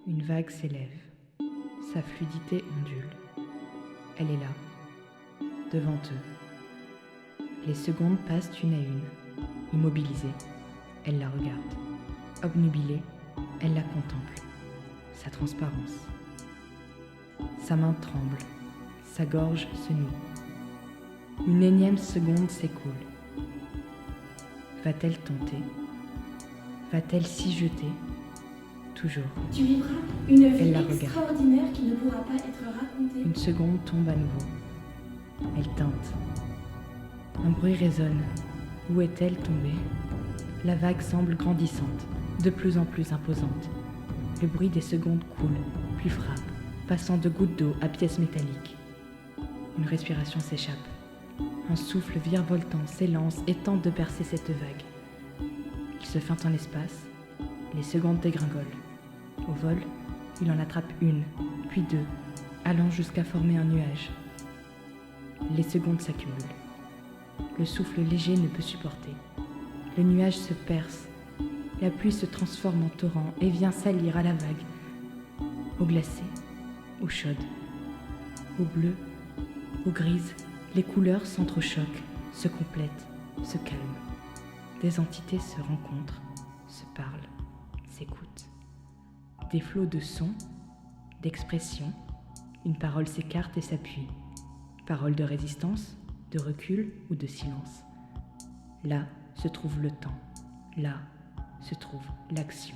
Une vague s'élève. Sa fluidité ondule. Elle est là, devant eux. Les secondes passent une à une. Immobilisée, elle la regarde. Obnubilée, elle la contemple. Sa transparence. Sa main tremble. Sa gorge se noue. Une énième seconde s'écoule. Va-t-elle tenter? Va-t-elle s'y jeter? Toujours. Tu vivras une vie Elle la regarde. extraordinaire qui ne pourra pas être racontée. Une seconde tombe à nouveau. Elle teinte. Un bruit résonne. Où est-elle tombée? La vague semble grandissante, de plus en plus imposante. Le bruit des secondes coule, puis frappe, passant de gouttes d'eau à pièces métalliques. Une respiration s'échappe. Un souffle virevoltant s'élance et tente de percer cette vague. Il se feint en l'espace. Les secondes dégringolent. Au vol, il en attrape une, puis deux, allant jusqu'à former un nuage. Les secondes s'accumulent. Le souffle léger ne peut supporter. Le nuage se perce. La pluie se transforme en torrent et vient salir à la vague. Eau glacée, eau chaude, eau bleue, eau grise, les couleurs s'entrechoquent, se complètent, se calment. Des entités se rencontrent, se parlent, s'écoutent. Des flots de sons, d'expressions, une parole s'écarte et s'appuie. Parole de résistance, de recul ou de silence. Là se trouve le temps, là se trouve l'action.